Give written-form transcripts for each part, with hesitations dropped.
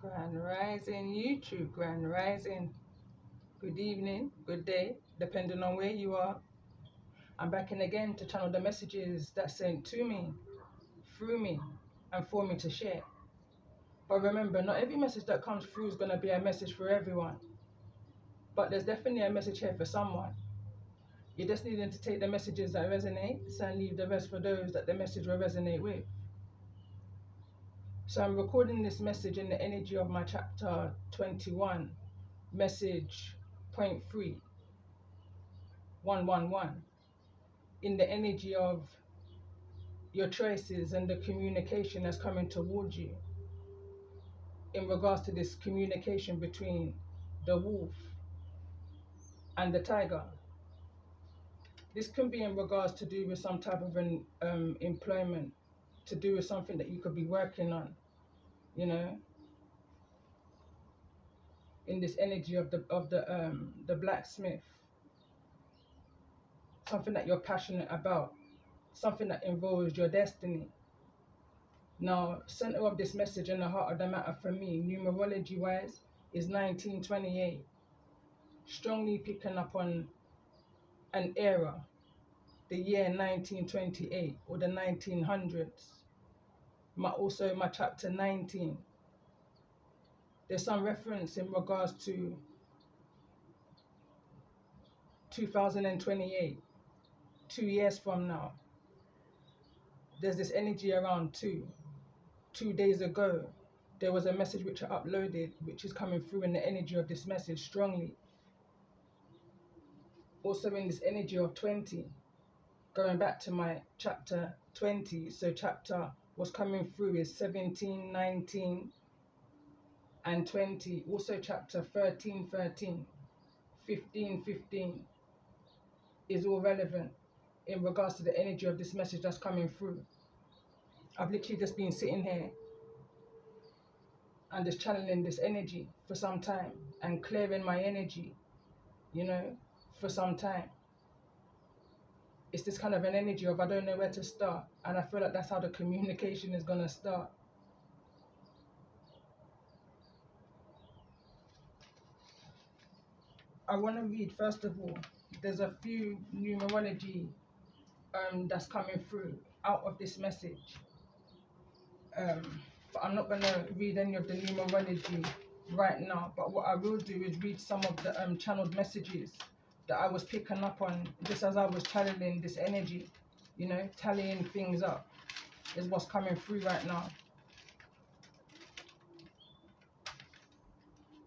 Grand Rising YouTube, Grand Rising. Good evening, good day, depending on where you are. I'm back in again to channel the messages that's sent to me, through me, and for me to share. But remember, not every message that comes through is going to be a message for everyone. But there's definitely a message here for someone. You're just needing to take the messages that resonate and leave the rest for those that the message will resonate with. So I'm recording this message in the energy of my chapter 21, message point 3. 111, in the energy of your choices and the communication that's coming towards you in regards to this communication between the wolf and the tiger. This can be in regards to do with some type of an employment, to do with something that you could be working on, you know, in this energy of the blacksmith, something that you're passionate about, something that involves your destiny. Now, center of this message and the heart of the matter for me, numerology wise, is 1928. Strongly picking up on an era, the year 1928 or the 1900s. Also my chapter 19. There's some reference in regards to 2028, 2 years from now. There's this energy around 2 days ago. There was a message which I uploaded, which is coming through in the energy of this message strongly. Also in this energy of 20, going back to my chapter 20. So chapter was coming through is 17, 19, and 20. Also chapter 13, 13, 15, 15 is all relevant in regards to the energy of this message that's coming through. I've literally just been sitting here and just channeling this energy for some time and clearing my energy, you know, for some time. It's this kind of an energy of I don't know where to start, and I feel like that's how the communication is going to start. I want to read, first of all, there's a few numerology that's coming through out of this message. But I'm not going to read any of the numerology right now. But what I will do is read some of the channeled messages that I was picking up on just as I was channeling this energy, you know, tallying things up is what's coming through right now.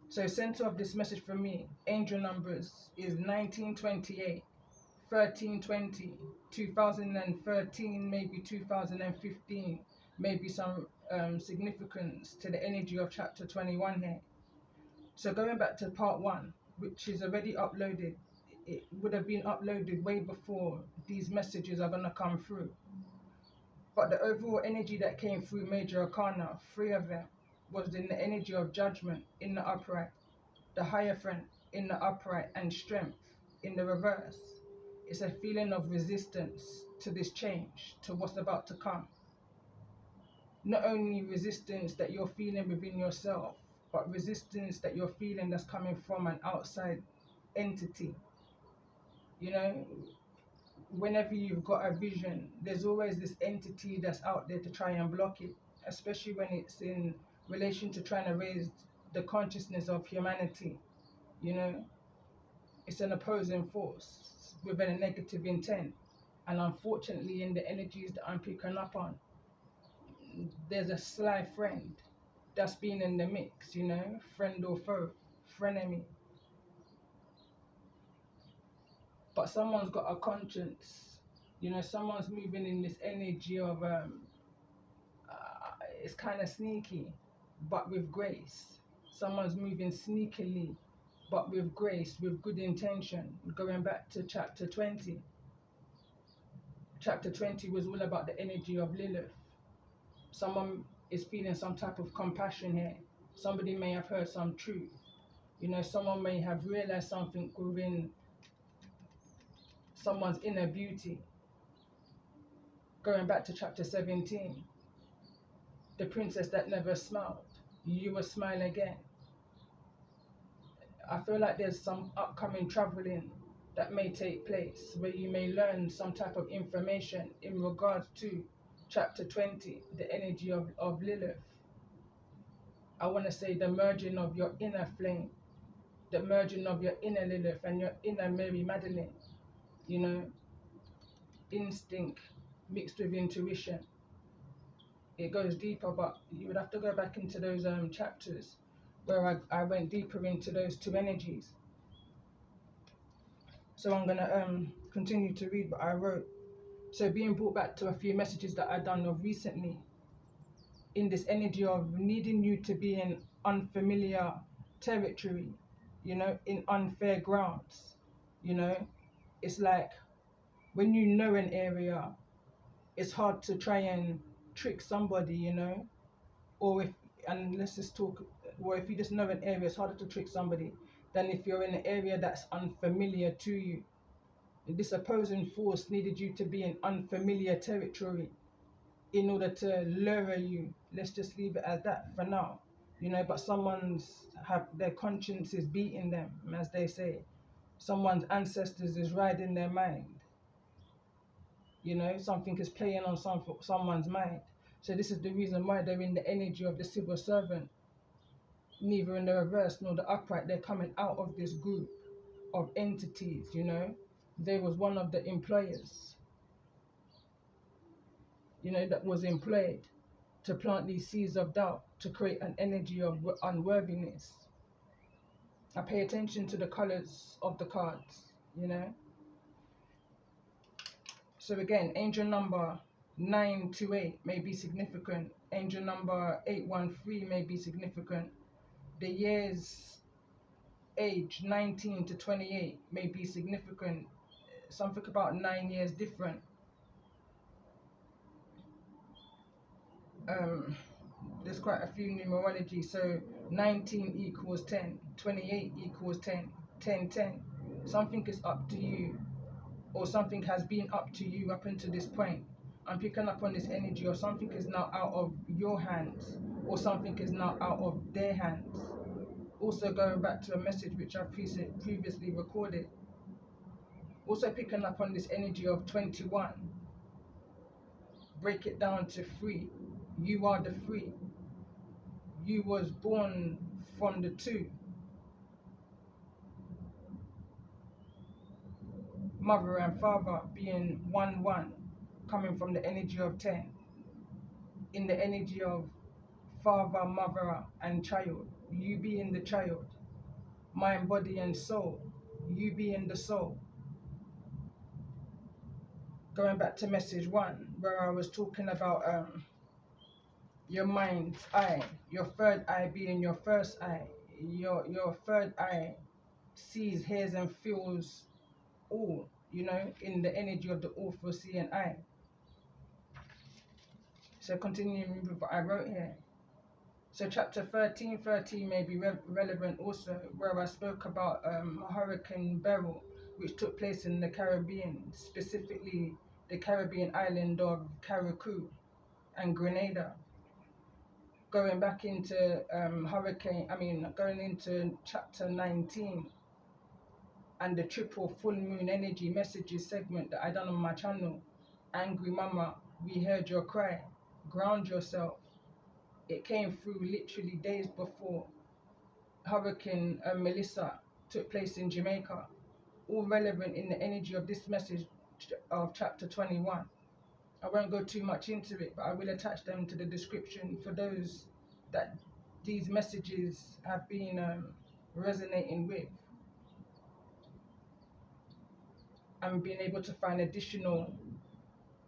So center of this message for me, angel numbers is 1928, 1320, 2013, maybe 2015, maybe some significance to the energy of chapter 21 here. So going back to part 1, which is already uploaded, it would have been uploaded way before these messages are going to come through. But the overall energy that came through major arcana, 3 of them, was in the energy of judgment in the upright, the Hierophant in the upright, and strength in the reverse. It's a feeling of resistance to this change, to what's about to come. Not only resistance that you're feeling within yourself, but resistance that you're feeling that's coming from an outside entity. You know, whenever you've got a vision, there's always this entity that's out there to try and block it, especially when it's in relation to trying to raise the consciousness of humanity. You know, it's an opposing force with a negative intent. And unfortunately, in the energies that I'm picking up on, there's a sly friend that's been in the mix, you know, friend or foe, frenemy. But someone's got a conscience, you know, someone's moving in this energy of, it's kind of sneaky, but with grace. Someone's moving sneakily, but with grace, with good intention. Going back to chapter 20. Chapter 20 was all about the energy of Lilith. Someone is feeling some type of compassion here. Somebody may have heard some truth. You know, someone may have realized something within someone's inner beauty. Going back to chapter 17, the princess that never smiled. you will smile again. I feel like there's some upcoming traveling that may take place where you may learn some type of information in regards to chapter 20, the energy of Lilith. I want to say the merging of your inner flame, the merging of your inner Lilith and your inner Mary Magdalene, you know, instinct mixed with intuition. It goes deeper, but you would have to go back into those chapters where I went deeper into those two energies. So I'm going to continue to read what I wrote. So being brought back to a few messages that I done of recently, in this energy of needing you to be in unfamiliar territory, in unfair grounds, you know, it's like when you know an area, it's hard to try and trick somebody, or if, and let's just talk, or if you just know an area, it's harder to trick somebody than if you're in an area that's unfamiliar to you. This opposing force needed you to be in unfamiliar territory in order to lure you. Let's just leave it as that for now, but someone's have their conscience is beating them, as they say. Someone's ancestors is riding their mind. Something is playing on someone's mind. So this is the reason why they're in the energy of the civil servant, neither in the reverse nor the upright. They're coming out of this group of entities. They was one of the employers, that was employed to plant these seeds of doubt, to create an energy of unworthiness. I pay attention to the colors of the cards. So again, angel number 928 may be significant. Angel number 813 may be significant. The years age 19 to 28 may be significant. Something about 9 years different. There's quite a few numerology. So 19 equals 10, 28 equals 10, 10, 10. Something is up to you, or something has been up to you up until this point. I'm picking up on this energy, or something is now out of your hands, or something is now out of their hands. Also going back to a message which I previously recorded. Also picking up on this energy of 21. Break it down to 3. You are the 3. You was born from the 2. Mother and father being 1-1, coming from the energy of 10. In the energy of father, mother, and child, you being the child. Mind, body, and soul, you being the soul. Going back to message 1, where I was talking about your mind's eye, your third eye being your first eye. Your third eye sees, hears, and feels all, in the energy of the all-foreseeing eye. So continuing with what I wrote here. So chapter 13 may be relevant also, where I spoke about Hurricane Beryl, which took place in the Caribbean, specifically the Caribbean island of Carriacou and Grenada. Going back into going into chapter 19 and the triple full moon energy messages segment that I done on my channel. Angry mama, we heard your cry. Ground yourself. It came through literally days before Hurricane Melissa took place in Jamaica. All relevant in the energy of this message of chapter 21. I won't go too much into it, but I will attach them to the description for those that these messages have been resonating with, and being able to find additional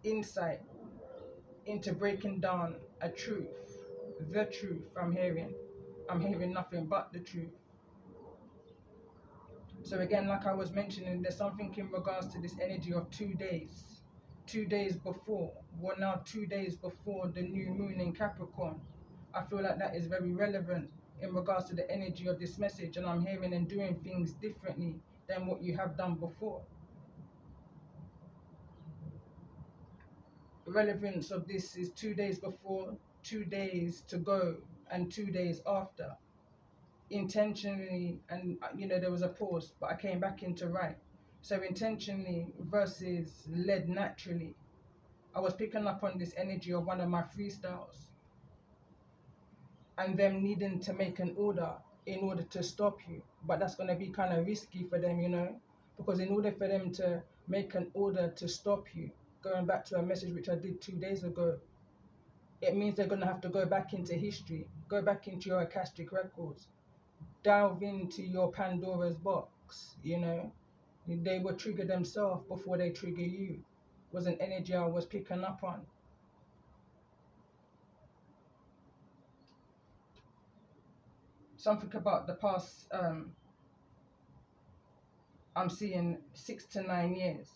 insight into breaking down a truth, the truth I'm hearing. I'm hearing nothing but the truth. So again, like I was mentioning, there's something in regards to this energy of 2 days. 2 days before, well now 2 days before the new moon in Capricorn. I feel like that is very relevant in regards to the energy of this message, and I'm hearing and doing things differently than what you have done before. The relevance of this is 2 days before, 2 days to go, and 2 days after, intentionally. And there was a pause, but I came back into right. So intentionally versus led naturally. I was picking up on this energy of one of my freestyles and them needing to make an order in order to stop you. But that's going to be kind of risky for them, because in order for them to make an order to stop you, going back to a message which I did 2 days ago, it means they're going to have to go back into history, go back into your Akashic records, delve into your Pandora's box. They would trigger themselves before they trigger you. Was an energy I was picking up on. Something about the past, I'm seeing 6 to 9 years.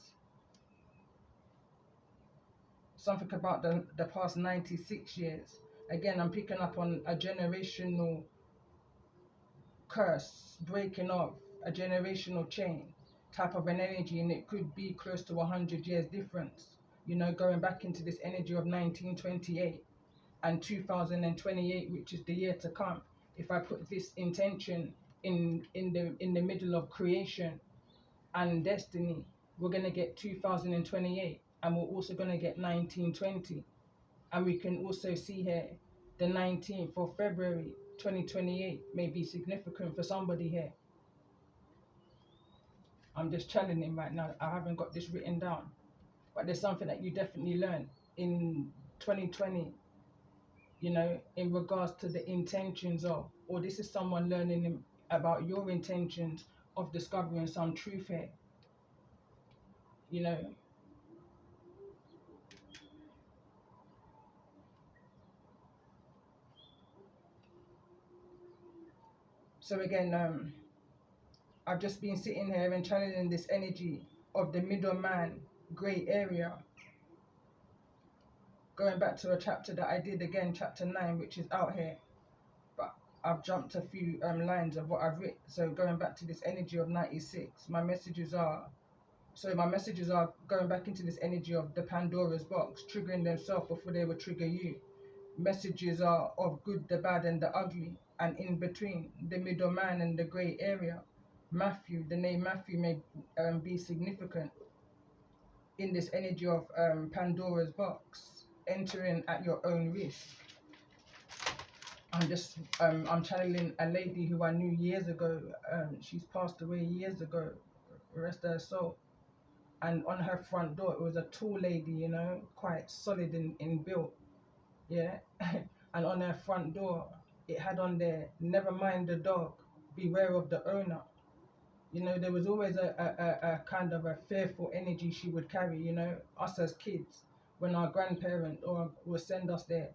Something about the past 96 years. Again, I'm picking up on a generational curse, breaking off a generational chain type of an energy, and it could be close to 100 years difference. Going back into this energy of 1928 and 2028, which is the year to come. If I put this intention in the middle of creation and destiny, we're gonna get 2028, and we're also gonna get 1920, and we can also see here the 19th of February 2028 may be significant for somebody here. I'm just challenging right now. I haven't got this written down, but there's something that you definitely learn in 2020, in regards to the intentions of, or this is someone learning about your intentions of discovering some truth here, you know. So again, I've just been sitting here and channeling this energy of the middleman grey area, going back to a chapter that I did again, chapter 9, which is out here, but I've jumped a few lines of what I've written. So going back to this energy of 96, my messages are going back into this energy of the Pandora's box, triggering themselves before they will trigger you. Messages are of good, the bad, and the ugly, and in between, the middleman and the grey area. Matthew, the name Matthew may be significant in this energy of Pandora's box, entering at your own risk. I'm channeling a lady who I knew years ago. She's passed away years ago, rest her soul. And on her front door, it was a tall lady, quite solid in build, yeah. And on her front door, it had on there, "Never mind the dog, beware of the owner." There was always a kind of a fearful energy she would carry, us as kids, when our grandparent or would send us there.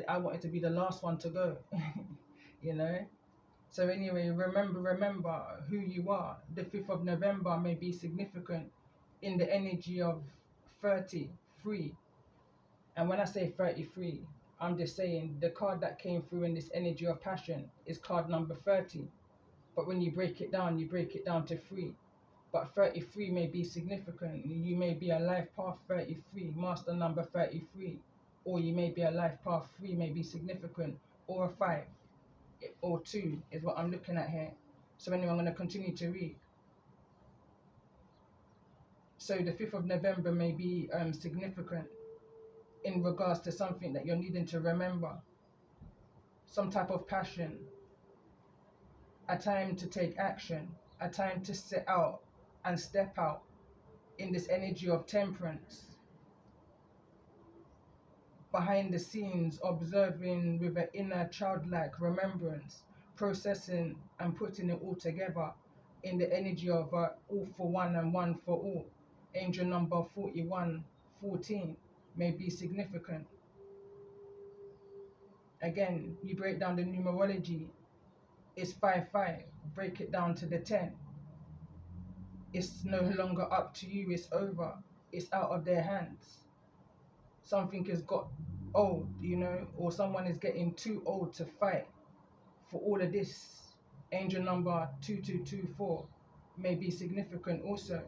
I wanted to be the last one to go, you know. So anyway, remember who you are. The 5th of November may be significant in the energy of 33. And when I say 33, I'm just saying the card that came through in this energy of passion is card number 30. But when you break it down to 3. But 33 may be significant. You may be a life path 33, master number 33. Or you may be a life path 3, may be significant. Or a 5. Or 2 is what I'm looking at here. So anyway, I'm going to continue to read. So the 5th of November may be significant in regards to something that you're needing to remember. Some type of passion. A time to take action. A time to set out and step out in this energy of temperance. Behind the scenes, observing with an inner childlike remembrance, processing and putting it all together in the energy of all for one and one for all. Angel number 4114 may be significant. Again, you break down the numerology, it's 5-5. Break it down to the 10. It's no longer up to you, it's over. It's out of their hands. Something has got old, or someone is getting too old to fight for all of this. Angel number 2224 may be significant also.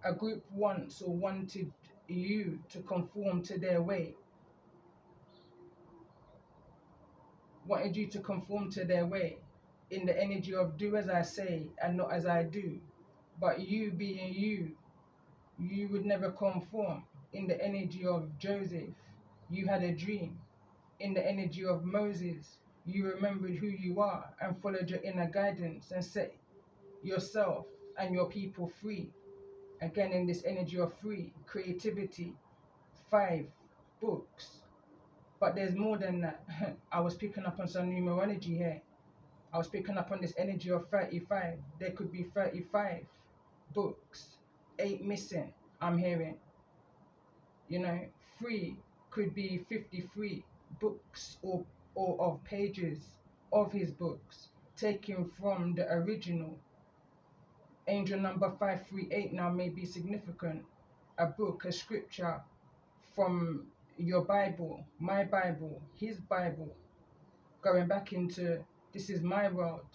A group wants or wanted you to conform to their way. wanted you to conform to their way in the energy of do as I say and not as I do. But you being you would never conform. In the energy of Joseph, you had a dream. In the energy of Moses, you remembered who you are and followed your inner guidance and set yourself and your people free. Again, in this energy of free, creativity, 5 books. But there's more than that. I was picking up on some numerology here. I was picking up on this energy of 35. There could be 35 books, 8 missing, I'm hearing. You know, 3 could be 53 books or of pages of his books taken from the original. Angel number 538 now may be significant. A book, a scripture from your Bible, my Bible, his Bible, going back into this is my world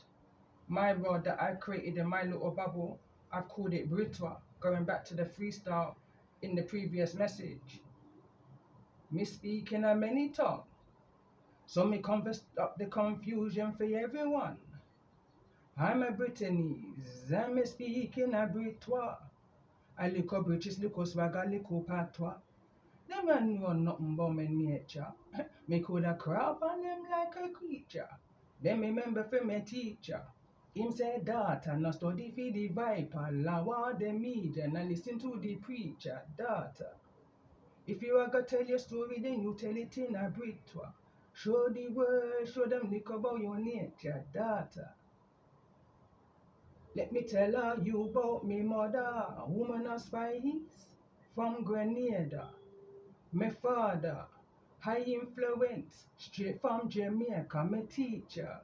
that I created in my little bubble. I've called it Britwa, going back to the freestyle in the previous message. Me speaking a many talk, so me converse up the confusion for everyone. I'm a Britanese, and me speaking a Britwa. A little British, little swagger, little patois. Them man know nothing about my nature. Me coulda crap on them like a creature. Them remember for my teacher. Him say daughter, no study for the viper. Lawa the media, no listen to the preacher. Daughter, if you are gonna tell your story, then you tell it in a Britwa. Show the world, show them look about your nature. Daughter, let me tell her you about me mother. Woman of spice from Grenada. My father, high influence, straight from Jamaica, my teacher.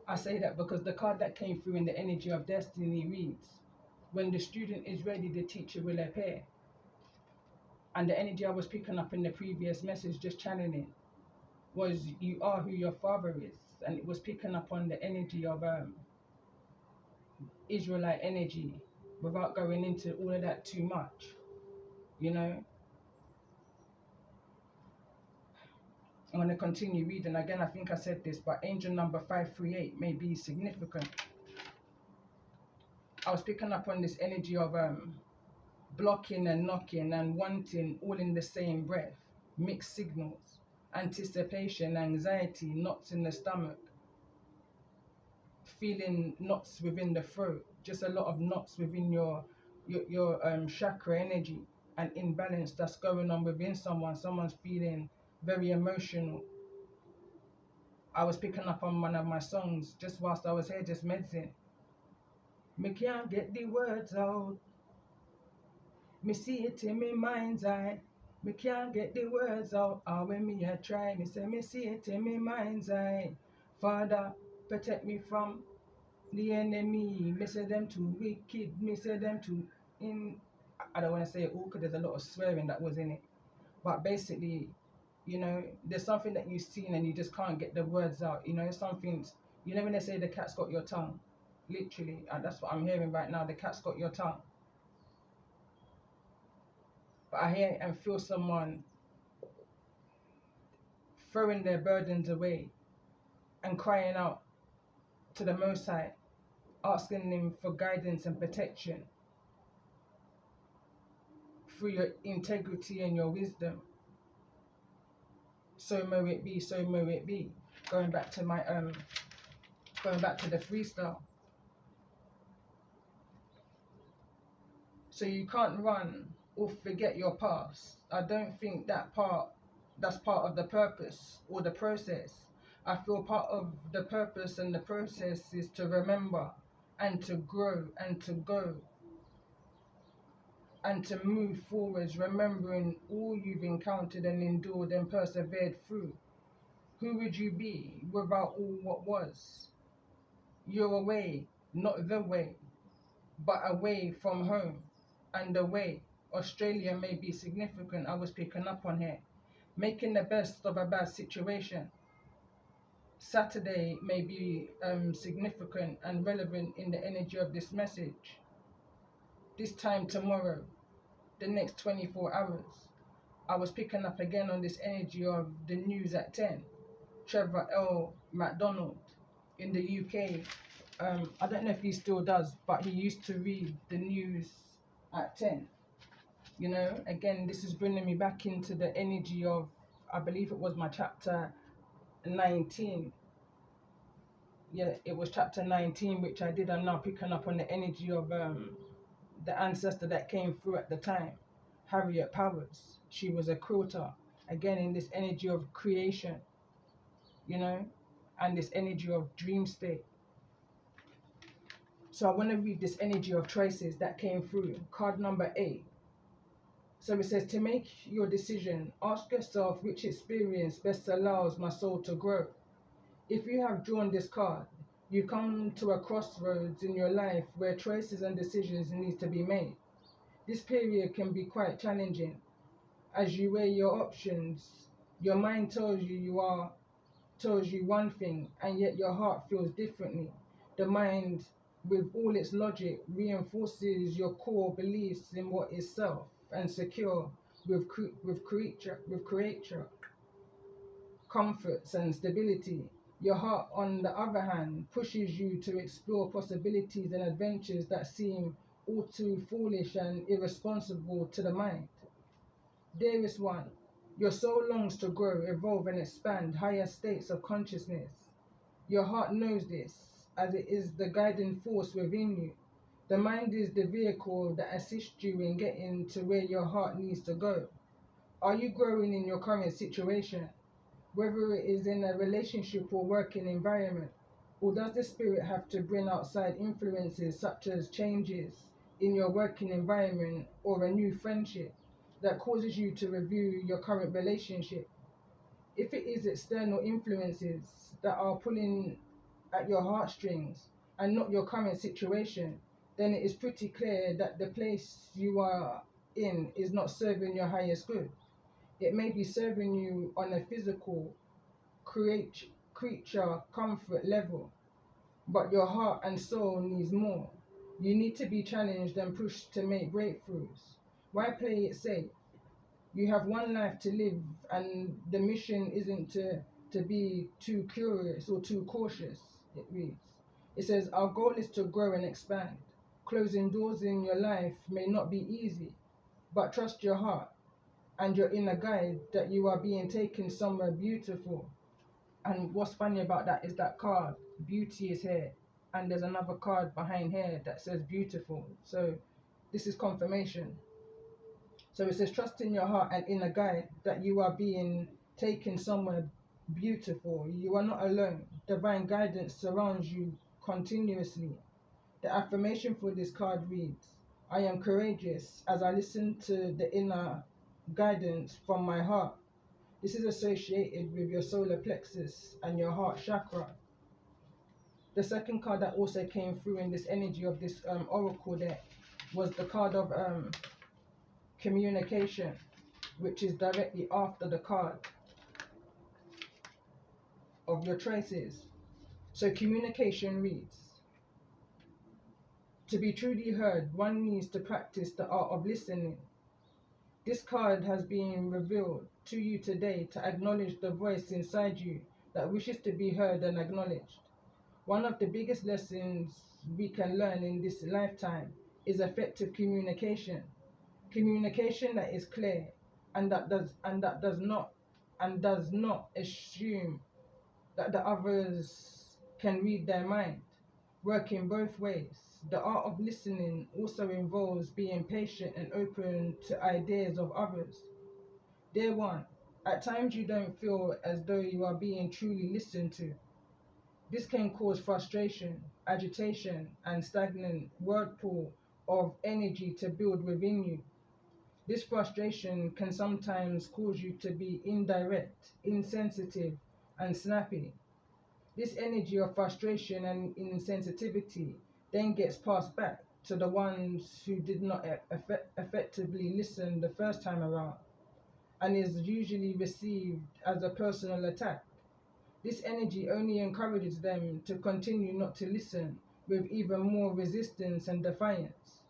I say that because the card that came through in the energy of destiny reads, when the student is ready, the teacher will appear. And the energy I was picking up in the previous message, just channeling, was you are who your father is. And it was picking up on the energy of Israelite energy without going into all of that too much, you know. I'm going to continue reading. Again, I think I said this, but angel number 538 may be significant. I was picking up on this energy of blocking and knocking and wanting all in the same breath. Mixed signals, anticipation, anxiety, knots in the stomach, feeling knots within the throat, just a lot of knots within your chakra energy and imbalance that's going on within someone. Someone's feeling very emotional. I was picking up on one of my songs just whilst I was here, just meditating. Me can't get the words out. Me see it in me mind's eye. Me can't get the words out. Or when me a try, me say me see it in me mind's eye. Father, protect me from the enemy. Me say them too wicked. Me say them too in. I don't want to say it all because there's a lot of swearing that was in it. But basically, you know, there's something that you've seen and you just can't get the words out. You know, something's, you know, when they say the cat's got your tongue, literally, and that's what I'm hearing right now. The cat's got your tongue. But I hear and feel someone throwing their burdens away and crying out to the Most High, asking Him for guidance and protection through your integrity and your wisdom. So may it be, so may it be. Going back to my going back to the freestyle. So you can't run or forget your past. I don't think that's part of the purpose or the process. I feel part of the purpose and the process is to remember and to grow and to go and to move forwards, remembering all you've encountered and endured and persevered through. Who would you be without all what was? You're away, not the way, but away from home and away. Australia may be significant. I was picking up on here. Making the best of a bad situation. Saturday may be significant and relevant in the energy of this message. This time tomorrow, the next 24 hours. I was picking up again on this energy of the news at 10. Trevor L. McDonald in the UK. I don't know if he still does, but he used to read the news at 10. You know, again, this is bringing me back into the energy of, I believe it was my chapter 19. Yeah, it was chapter 19, which I did. I'm now picking up on the energy of the ancestor that came through at the time, Harriet Powers. She was a quilter, again, in this energy of creation, you know, and this energy of dream state. So I want to read this energy of choices that came through. Card number 8. So it says, to make your decision, ask yourself which experience best allows my soul to grow. If you have drawn this card, you come to a crossroads in your life where choices and decisions need to be made. This period can be quite challenging. As you weigh your options, your mind tells you one thing, and yet your heart feels differently. The mind, with all its logic, reinforces your core beliefs in what is self and secure with creature, comforts and stability. Your heart, on the other hand, pushes you to explore possibilities and adventures that seem all too foolish and irresponsible to the mind. Dearest one, your soul longs to grow, evolve, and expand higher states of consciousness. Your heart knows this, as it is the guiding force within you. The mind is the vehicle that assists you in getting to where your heart needs to go. Are you growing in your current situation, whether it is in a relationship or working environment? Or does the spirit have to bring outside influences such as changes in your working environment or a new friendship that causes you to review your current relationship? If it is external influences that are pulling at your heartstrings and not your current situation, then it is pretty clear that the place you are in is not serving your highest good. It may be serving you on a physical, creature comfort level, but your heart and soul needs more. You need to be challenged and pushed to make breakthroughs. Why play it safe? You have one life to live, and the mission isn't to be too curious or too cautious, it reads. It says, our goal is to grow and expand. Closing doors in your life may not be easy, but trust your heart and your inner guide that you are being taken somewhere beautiful. And what's funny about that is that card, beauty is here. And there's another card behind here that says beautiful. So this is confirmation. So it says, trust in your heart and inner guide that you are being taken somewhere beautiful. You are not alone. Divine guidance surrounds you continuously. The affirmation for this card reads, I am courageous as I listen to the inner guidance from my heart. This is associated with your solar plexus and your heart chakra. The second card that also came through in this energy of this oracle deck was the card of communication, which is directly after the card of your choices. So communication reads, to be truly heard, one needs to practice the art of listening. This card has been revealed to you today to acknowledge the voice inside you that wishes to be heard and acknowledged. One of the biggest lessons we can learn in this lifetime is effective communication. Communication that is clear and that does not assume that the others can read their mind. Working both ways. The art of listening also involves being patient and open to ideas of others. Dear one, at times you don't feel as though you are being truly listened to. This can cause frustration, agitation, and stagnant whirlpool of energy to build within you. This frustration can sometimes cause you to be indirect, insensitive, and snappy. This energy of frustration and insensitivity then gets passed back to the ones who did not effectively listen the first time around, and is usually received as a personal attack. This energy only encourages them to continue not to listen with even more resistance and defiance.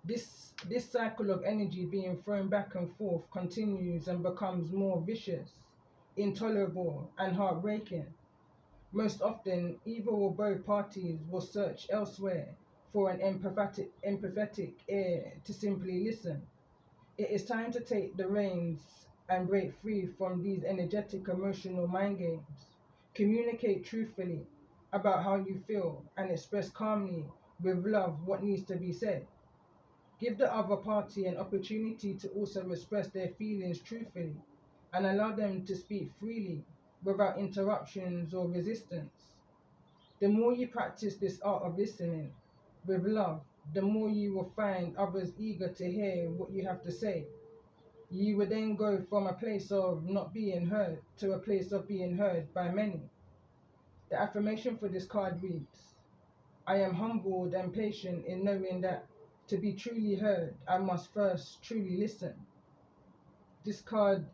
This cycle of energy being thrown back and forth continues and becomes more vicious. intolerable, and heartbreaking. Most often, either or both parties will search elsewhere for an empathetic ear to simply listen. It is time to take the reins and break free from these energetic emotional mind games. Communicate truthfully about how you feel and express calmly with love what needs to be said. Give the other party an opportunity to also express their feelings truthfully and allow them to speak freely without interruptions or resistance. The more you practice this art of listening with love, the more you will find others eager to hear what you have to say. You will then go from a place of not being heard to a place of being heard by many. The affirmation for this card reads, I am humbled and patient in knowing that to be truly heard, I must first truly listen. This card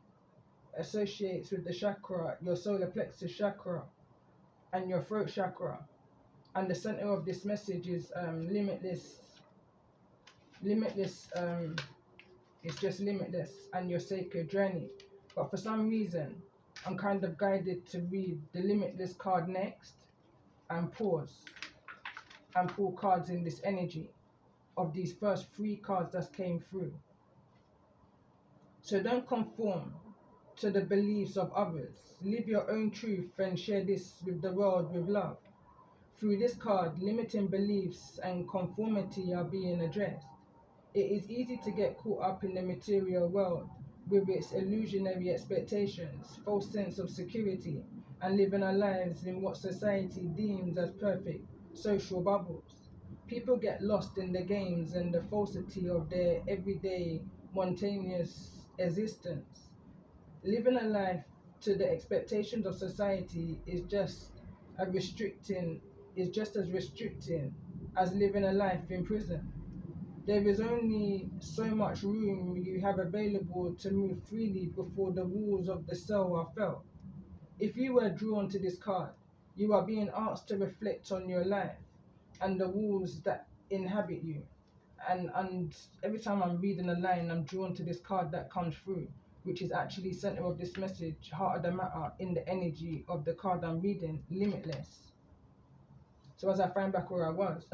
associates with the chakra, your solar plexus chakra, and your throat chakra. And the center of this message is limitless. Limitless, it's just limitless and your sacred journey. But for some reason, I'm kind of guided to read the limitless card next and pause and pull cards in this energy of these first three cards that came through. So don't conform to the beliefs of others. Live your own truth and share this with the world with love. Through this card, limiting beliefs and conformity are being addressed. It is easy to get caught up in the material world with its illusionary expectations, false sense of security, and living our lives in what society deems as perfect social bubbles. People get lost in the games and the falsity of their everyday, spontaneous existence. Living a life to the expectations of society is just as restricting as living a life in prison. There is only so much room you have available to move freely before the walls of the cell are felt. If you were drawn to this card, you are being asked to reflect on your life and the walls that inhabit you. And every time I'm reading a line, I'm drawn to this card that comes through, which is actually center of this message, heart of the matter, in the energy of the card I'm reading, limitless. So as I find back where I was,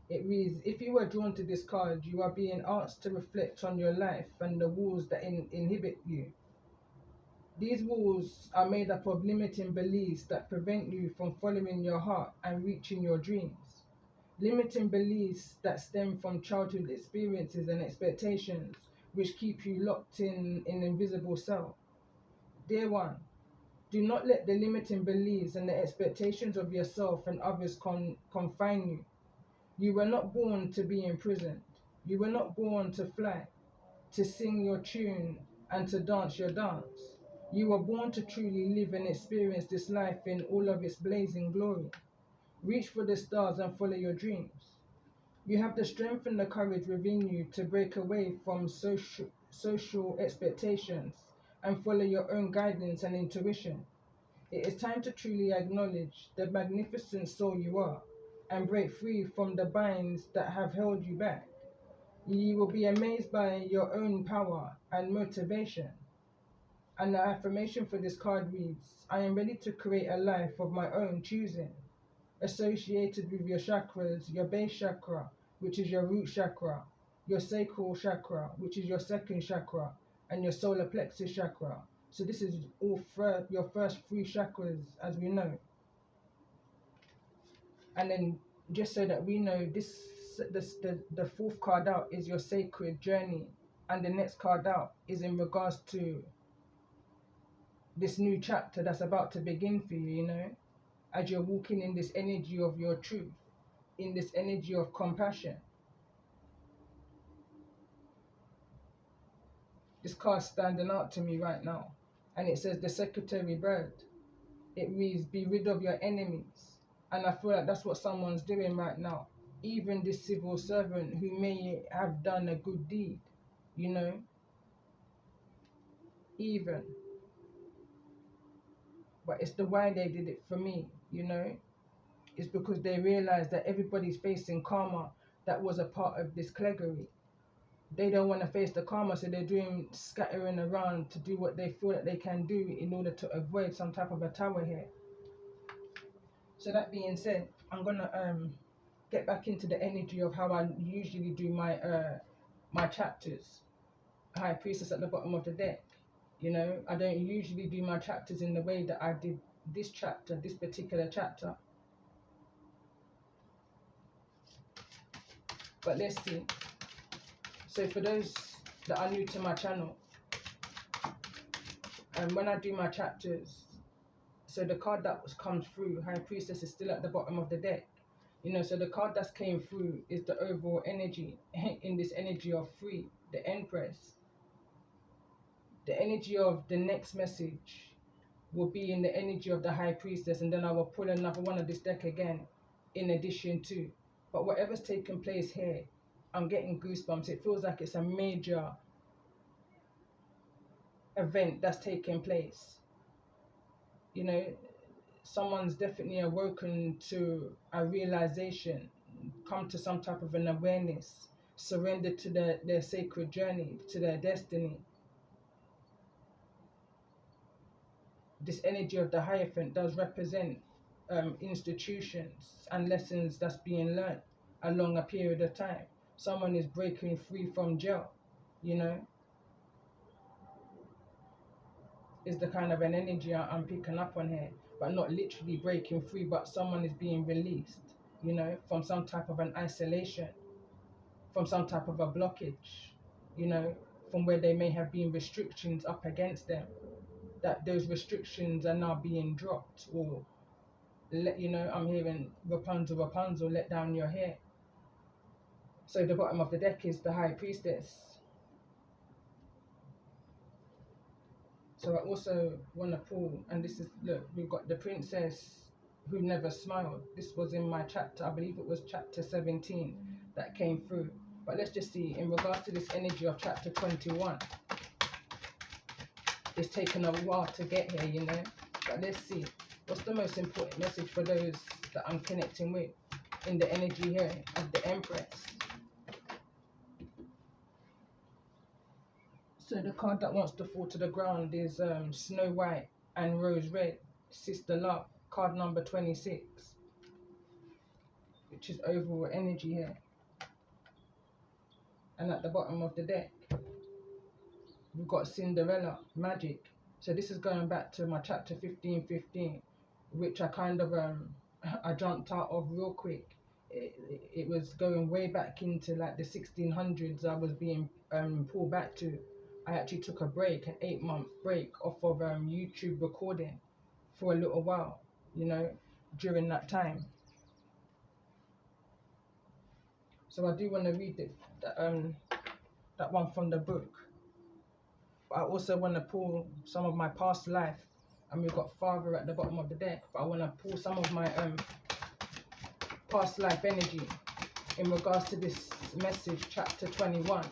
it reads, if you were drawn to this card, you are being asked to reflect on your life and the walls that inhibit you. These walls are made up of limiting beliefs that prevent you from following your heart and reaching your dreams. Limiting beliefs that stem from childhood experiences and expectations, which keep you locked in an invisible cell. Dear one, do not let the limiting beliefs and the expectations of yourself and others confine you. You were not born to be imprisoned. You were not born to fly, to sing your tune, and to dance your dance. You were born to truly live and experience this life in all of its blazing glory. Reach for the stars and follow your dreams. You have the strength and the courage within you to break away from social expectations and follow your own guidance and intuition. It is time to truly acknowledge the magnificent soul you are and break free from the binds that have held you back. You will be amazed by your own power and motivation. And the affirmation for this card reads, I am ready to create a life of my own choosing, associated with your chakras, your base chakra, which is your root chakra, your sacral chakra, which is your second chakra, and your solar plexus chakra. So this is your first three chakras, as we know. And then just so that we know, the fourth card out is your sacred journey, and the next card out is in regards to this new chapter that's about to begin for you, as you're walking in this energy of your truth, in this energy of compassion. This card's standing out to me right now, and it says the secretary bird. It reads, be rid of your enemies. And I feel like that's what someone's doing right now. Even this civil servant who may have done a good deed, you know, even. But it's the why they did it for me, It's because they realized that everybody's facing karma that was a part of this cleggery. They don't want to face the karma, so they're doing scattering around to do what they feel that they can do in order to avoid some type of a tower here. So that being said, I'm gonna get back into the energy of how I usually do my chapters. High Priestess at the bottom of the deck. You know, I don't usually do my chapters in the way that I did this chapter, this particular chapter. But let's see. So for those that are new to my channel, when I do my chapters, so the card that comes through, High Priestess, is still at the bottom of the deck. You know, so the card that's came through is the overall energy in this energy of three, the Empress. The energy of the next message will be in the energy of the High Priestess, and then I will pull another one of this deck again in addition to. But whatever's taking place here, I'm getting goosebumps. It feels like it's a major event that's taking place. You know, someone's definitely awoken to a realization, come to some type of an awareness, surrender to their sacred journey, to their destiny. This energy of the Hierophant does represent institutions and lessons that's being learned along a period of time. Someone is breaking free from jail, you know, is the kind of an energy I'm picking up on here. But not literally breaking free, but someone is being released, you know, from some type of an isolation, from some type of a blockage, you know, from where there may have been restrictions up against them, that those restrictions are now being dropped, or let, you know, I'm hearing Rapunzel, Rapunzel, let down your hair. So the bottom of the deck is the High Priestess. So I also want to pull, and this is, look, we've got the Princess who never smiled. This was in my chapter, I believe it was chapter 17 that came through. But let's just see, in regards to this energy of chapter 21, it's taken a while to get here, you know. But let's see, what's the most important message for those that I'm connecting with in the energy here of the Empress? So the card that wants to fall to the ground is Snow White and Rose Red, Sister Love, card number 26, which is overall energy here. And at the bottom of the deck, we've got Cinderella, Magic. So this is going back to my chapter 15, which I kind of I jumped out of real quick. It was going way back into like the 1600s. I was being pulled back to. I actually took a break, an 8-month break off of YouTube recording for a little while, you know, during that time. So I do want to read that one from the book. But I also want to pull some of my past life, and we've got Father at the bottom of the deck. But I want to pull some of my past life energy in regards to this message, chapter 21.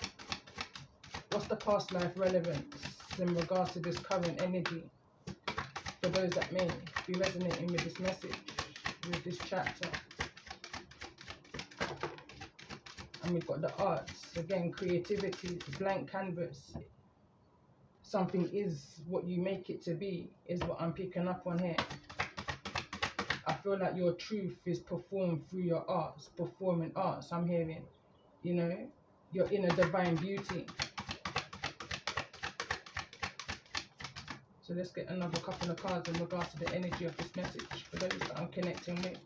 What's the past life relevance in regards to this current energy for those that may be resonating with this message, with this chapter? And we've got the arts, again, creativity, blank canvas. Something is what you make it to be, is what I'm picking up on here. I feel like your truth is performed through your arts, performing arts, I'm hearing. You know, your inner divine beauty. So let's get another couple of cards in regards to the energy of this message for those that I'm connecting with.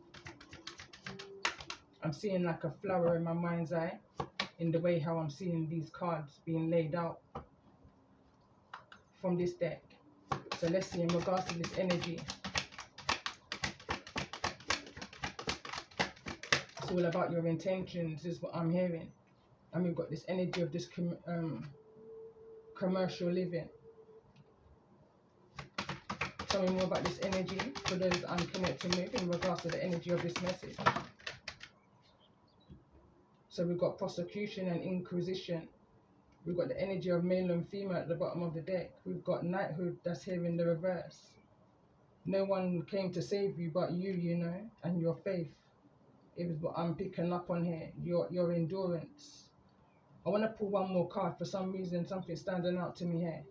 I'm seeing like a flower in my mind's eye in the way how I'm seeing these cards being laid out from this deck. So let's see in regards to this energy. It's all about your intentions is what I'm hearing. And we've got this energy of this commercial living. Tell me more about this energy for those I'm connecting with in regards to the energy of this message. So we've got prosecution and inquisition. We've got the energy of male and female at the bottom of the deck. We've got knighthood that's here in the reverse. No one came to save you but you, you know, and your faith. It was what I'm picking up on here. Your endurance. I want to pull one more card. For some reason, something's standing out to me here.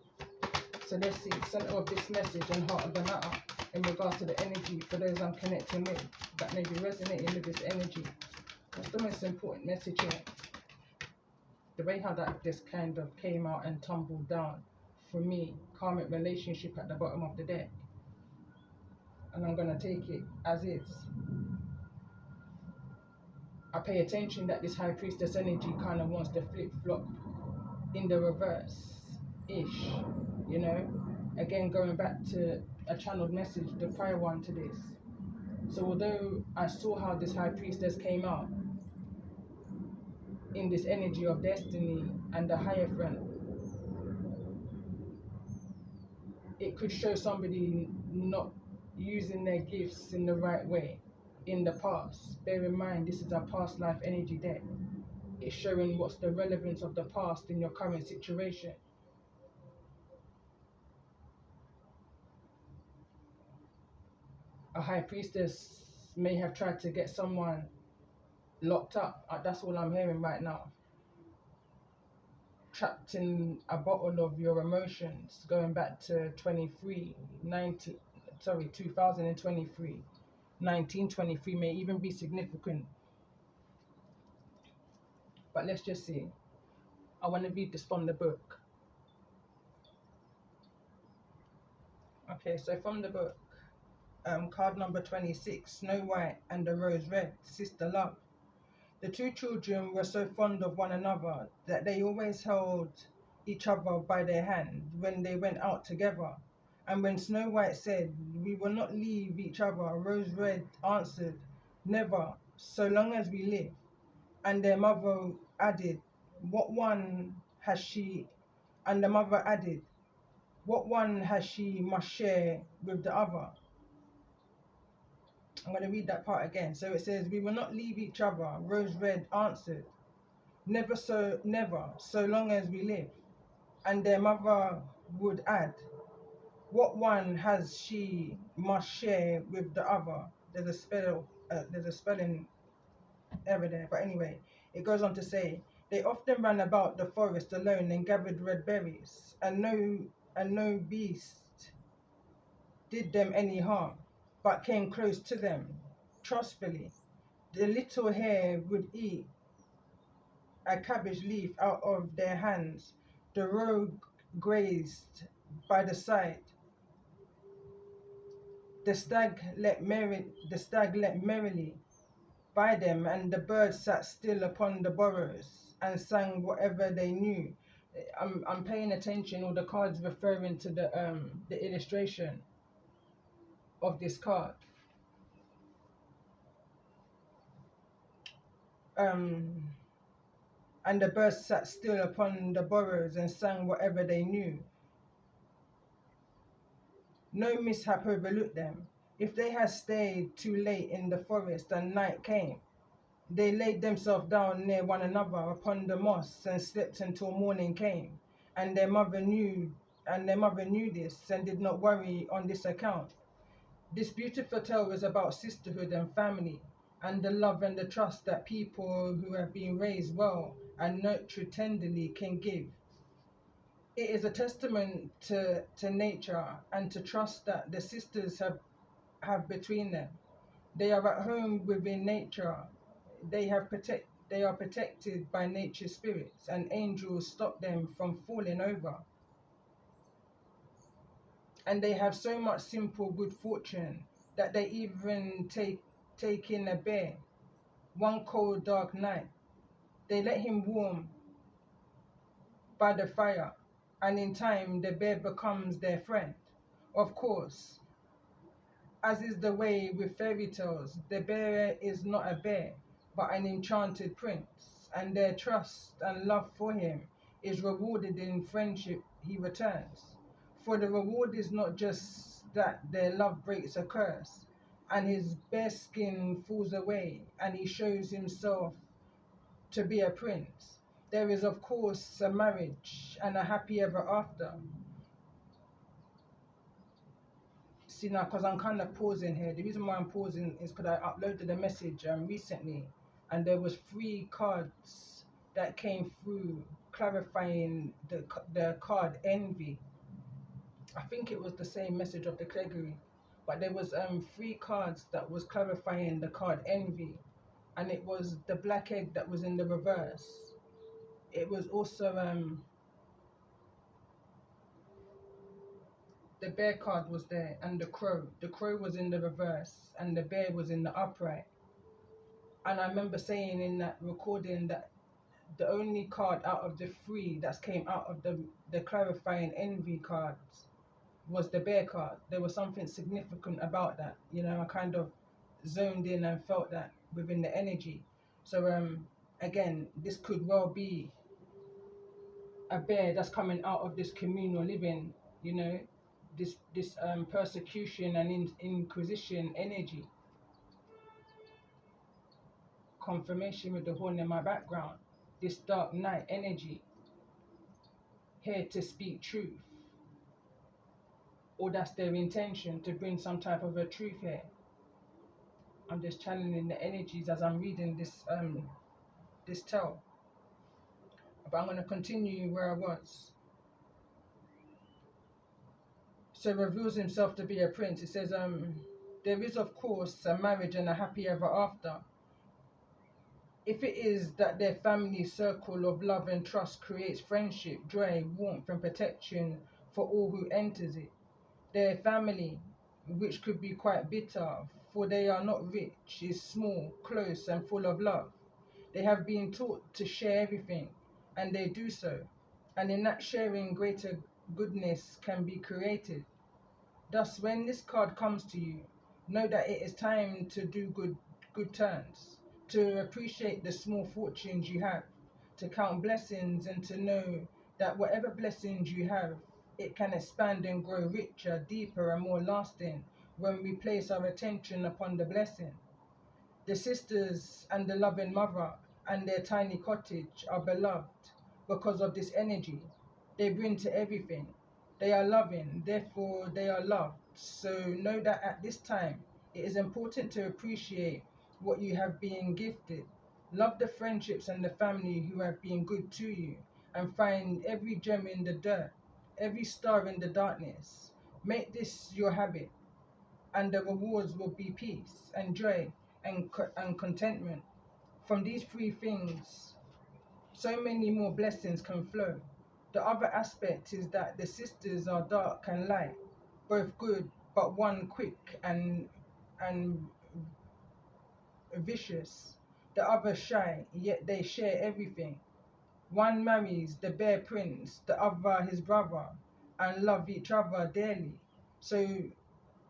So let's see, center of this message and heart of the matter in regards to the energy for those I'm connecting with that may be resonating with this energy. What's the most important message here? The way how that just kind of came out and tumbled down for me, karmic relationship at the bottom of the deck. And I'm going to take it as is. I pay attention that this high priestess energy kind of wants to flip-flop in the reverse-ish, you know? Again, going back to a channeled message, the prior one to this. So although I saw how this high priestess came out in this energy of destiny and the Hierophant, it could show somebody not using their gifts in the right way in the past. Bear in mind, this is a past life energy deck. It's showing what's the relevance of the past in your current situation. A high priestess may have tried to get someone locked up. That's all I'm hearing right now. Trapped in a bottle of your emotions, going back to 2023. 1923 may even be significant. But let's just see. I want to read this from the book. Okay, so from the book, card number 26, Snow White and the Rose Red, Sister Love. The two children were so fond of one another that they always held each other by their hand when they went out together. And when Snow White said, "We will not leave each other," Rose Red answered, "Never, so long as we live." And their mother added, "What one has she?" And the mother added, "What one has she must share with the other." I'm going to read that part again. So it says, "We will not leave each other," Rose Red answered, never, so long as we live." And their mother would add, "What one has she must share with the other." There's a spelling error there. But anyway, it goes on to say, "They often ran about the forest alone and gathered red berries, and no beast did them any harm, but came close to them trustfully. The little hare would eat a cabbage leaf out of their hands. The roe grazed by the side. The stag leapt merrily by them, and the birds sat still upon the burrows and sang whatever they knew." I'm paying attention. All the cards referring to the illustration of this card. And the birds sat still upon the burrows and sang whatever they knew. No mishap overlooked them. If they had stayed too late in the forest and night came, they laid themselves down near one another upon the moss and slept until morning came. And their mother knew this and did not worry on this account. This beautiful tale is about sisterhood and family, and the love and the trust that people who have been raised well and nurtured tenderly can give. It is a testament to nature and to trust that the sisters have between them. They are at home within nature. They are protected by nature's spirits, and angels stop them from falling over. And they have so much simple good fortune that they even take in a bear. One cold dark night, they let him warm by the fire, and in time the bear becomes their friend. Of course, as is the way with fairy tales, the bear is not a bear, but an enchanted prince, and their trust and love for him is rewarded in friendship he returns. For the reward is not just that their love breaks a curse, and his bare skin falls away, and he shows himself to be a prince. There is, of course, a marriage and a happy ever after. See now, because I'm kind of pausing here. The reason why I'm pausing is because I uploaded a message recently, and there was 3 cards that came through clarifying the card envy. I think it was the same message of the Gregory, but there was three cards that was clarifying the card envy, and it was the black egg that was in the reverse. It was also the bear card was there, and the crow. The crow was in the reverse, and the bear was in the upright. And I remember saying in that recording that the only card out of the three that came out of the clarifying envy cards was the bear card. There was something significant about that. You know, I kind of zoned in and felt that within the energy. So again, this could well be a bear that's coming out of this communal living, you know, this persecution and inquisition energy. Confirmation with the horn in my background. This dark night energy, here to speak truth, or that's their intention, to bring some type of a truth here. I'm just channeling the energies as I'm reading this tell. But I'm going to continue where I was. So reveals himself to be a prince. It says, there is of course a marriage and a happy ever after. If it is that their family circle of love and trust creates friendship, joy, warmth and protection for all who enters it. Their family, which could be quite bitter, for they are not rich, is small, close and full of love. They have been taught to share everything, and they do so. And in that sharing, greater goodness can be created. Thus, when this card comes to you, know that it is time to do good turns, to appreciate the small fortunes you have, to count blessings and to know that whatever blessings you have, it can expand and grow richer, deeper and more lasting when we place our attention upon the blessing. The sisters and the loving mother and their tiny cottage are beloved because of this energy they bring to everything. They are loving, therefore they are loved. So know that at this time it is important to appreciate what you have been gifted. Love the friendships and the family who have been good to you, and find every gem in the dirt, every star in the darkness. Make this your habit, and the rewards will be peace and joy and contentment. From these three things, so many more blessings can flow. The other aspect is that the sisters are dark and light, both good, but one quick and vicious, the other shy, yet they share everything. One marries the bear prince, the other his brother, and love each other dearly. So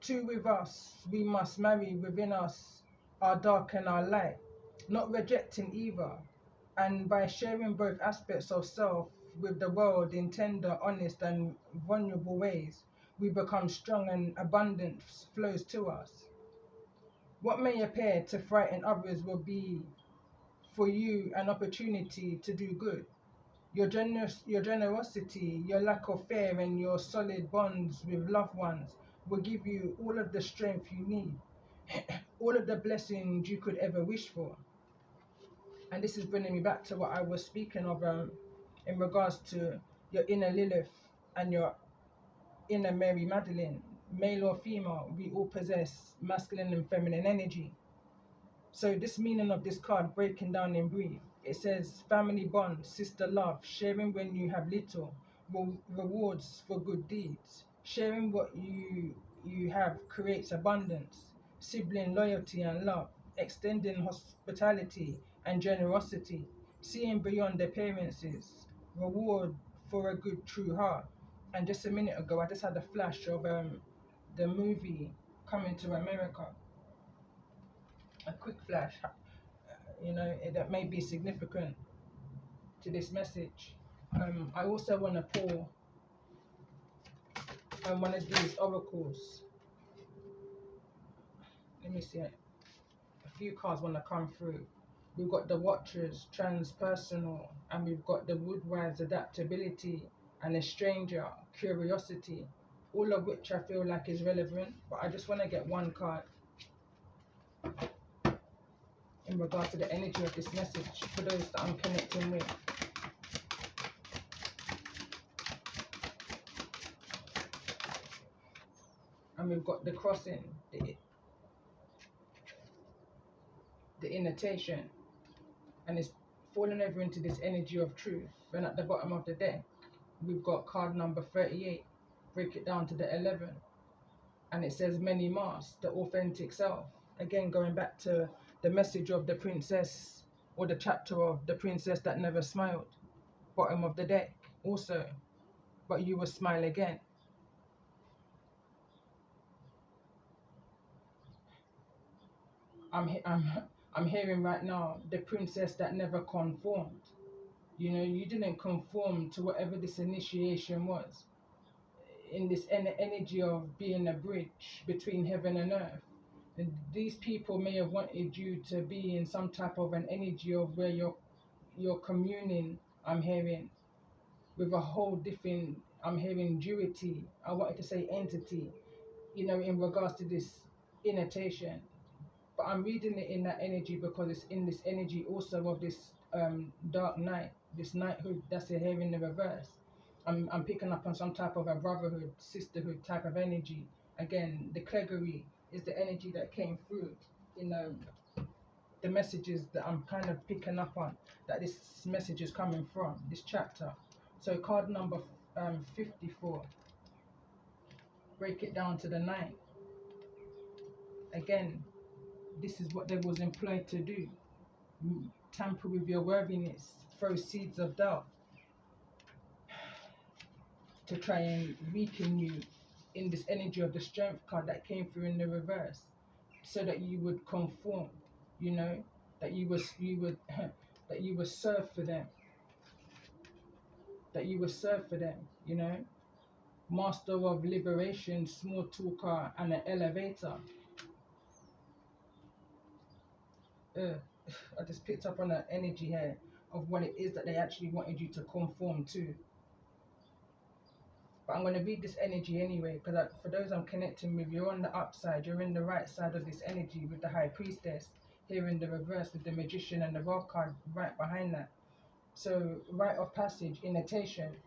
two with us, we must marry within us our dark and our light, not rejecting either. And by sharing both aspects of self with the world in tender, honest, and vulnerable ways, we become strong and abundance flows to us. What may appear to frighten others will be for you an opportunity to do good. Your generosity, your lack of fear, and your solid bonds with loved ones will give you all of the strength you need, all of the blessings you could ever wish for. And this is bringing me back to what I was speaking of in regards to your inner Lilith and your inner Mary Magdalene. Male or female, we all possess masculine and feminine energy. So this meaning of this card, breaking down in brief, it says family bond, sister love, sharing when you have little, rewards for good deeds. Sharing what you have creates abundance, sibling loyalty and love, extending hospitality and generosity, seeing beyond appearances, reward for a good true heart. And just a minute ago, I just had a flash of the movie Coming to America, a quick flash, that may be significant to this message. I also want to pull one of these oracles. Let me see it. A few cards want to come through. We've got the Watchers, transpersonal, and we've got the Woodwives, adaptability, and a stranger, curiosity, all of which I feel like is relevant, but I just want to get one card in regards to the energy of this message for those that I'm connecting with. And we've got the crossing, the invitation, and it's falling over into this energy of truth. And at the bottom of the deck, we've got card number 38. Break it down to the 11, and it says many masks, the authentic self. Again, going back to the message of the princess, or the chapter of the princess that never smiled. Bottom of the deck also, but you will smile again. I'm hearing right now the princess that never conformed. You know, you didn't conform to whatever this initiation was, in this energy of being a bridge between heaven and earth. And these people may have wanted you to be in some type of an energy of where you're communing, I'm hearing, with a whole different, I'm hearing duity, I wanted to say entity, you know, in regards to this invitation. But I'm reading it in that energy because it's in this energy also of this dark night, this knighthood that's here in the reverse. I'm picking up on some type of a brotherhood, sisterhood type of energy. Again, the cleggery is the energy that came through in the messages that I'm kind of picking up on, that this message is coming from, this chapter. So card number 54, break it down to the 9. Again, this is what they was employed to do. Tamper with your worthiness, throw seeds of doubt to try and weaken you in this energy of the strength card that came through in the reverse, so that you would conform, you know, that you would that you would serve for them, you know. Master of liberation, small talker, and an elevator. I just picked up on that energy here of what it is that they actually wanted you to conform to. But I'm going to read this energy anyway, because for those I'm connecting with, you're on the upside, you're in the right side of this energy with the High Priestess, here in the reverse with the Magician and the World card right behind that. So, rite of passage, invitation.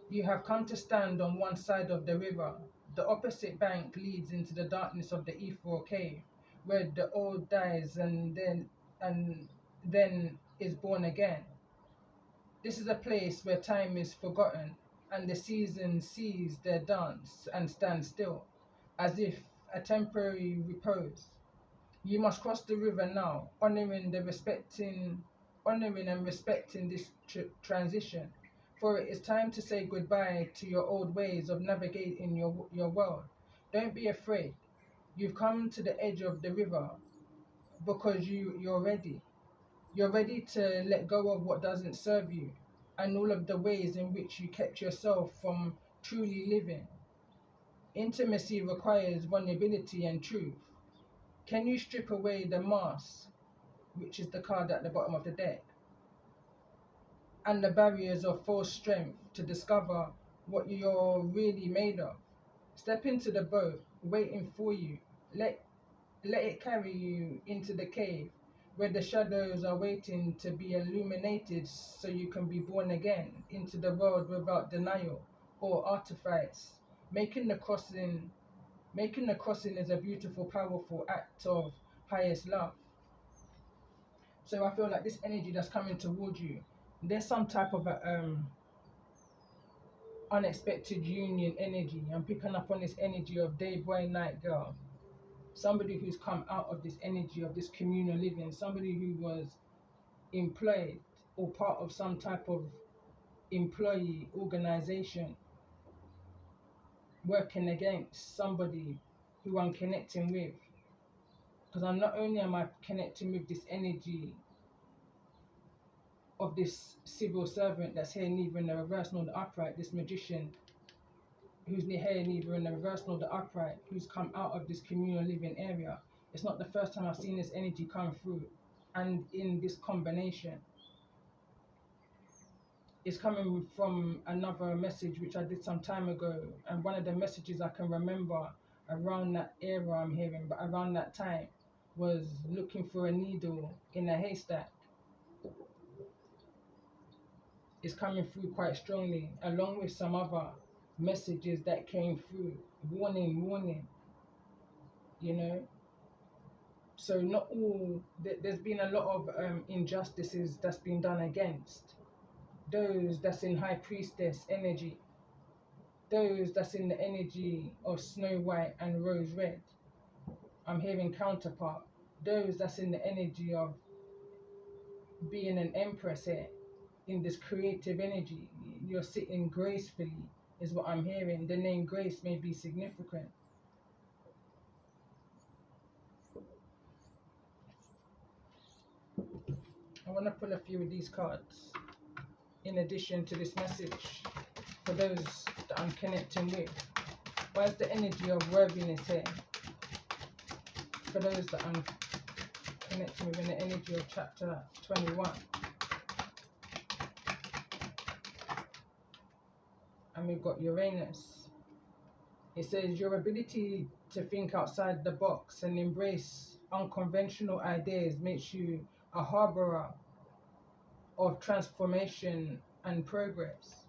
You have come to stand on one side of the river. The opposite bank leads into the darkness of the Ephor cave, where the old dies and then is born again. This is a place where time is forgotten and the seasons cease their dance and stand still, as if a temporary repose. You must cross the river now, honoring and respecting this transition, for it is time to say goodbye to your old ways of navigating your world. Don't be afraid. You've come to the edge of the river because you're ready. You're ready to let go of what doesn't serve you and all of the ways in which you kept yourself from truly living. Intimacy requires vulnerability and truth. Can you strip away the mask, which is the card at the bottom of the deck, and the barriers of false strength to discover what you're really made of? Step into the boat waiting for you. Let it carry you into the cave where the shadows are waiting to be illuminated so you can be born again into the world without denial or artifice. Making the crossing is a beautiful, powerful act of highest love. So I feel like this energy that's coming towards you, there's some type of a unexpected union energy. I'm picking up on this energy of day boy, night girl. Somebody who's come out of this energy of this communal living, somebody who was employed or part of some type of employee organization, working against somebody who I'm connecting with. Because I'm not only am I connecting with this energy of this civil servant that's here neither in the reverse nor the upright, this magician who's here neither in the reverse nor the upright, who's come out of this communal living area. It's not the first time I've seen this energy come through, and in this combination. It's coming from another message which I did some time ago, and one of the messages I can remember around that era I'm hearing, but around that time, was looking for a needle in a haystack. Is coming through quite strongly, along with some other messages that came through. Warning, warning, you know. So not all, there's been a lot of injustices that's been done against those that's in high priestess energy, those that's in the energy of Snow White and Rose Red. I'm hearing counterpart. Those that's in the energy of being an empress here, in this creative energy. You're sitting gracefully, is what I'm hearing. The name Grace may be significant. I want to pull a few of these cards in addition to this message for those that I'm connecting with. Why is the energy of worthiness here? For those that I'm connecting with in the energy of chapter 21. And we've got Uranus. It says your ability to think outside the box and embrace unconventional ideas makes you a harborer of transformation and progress.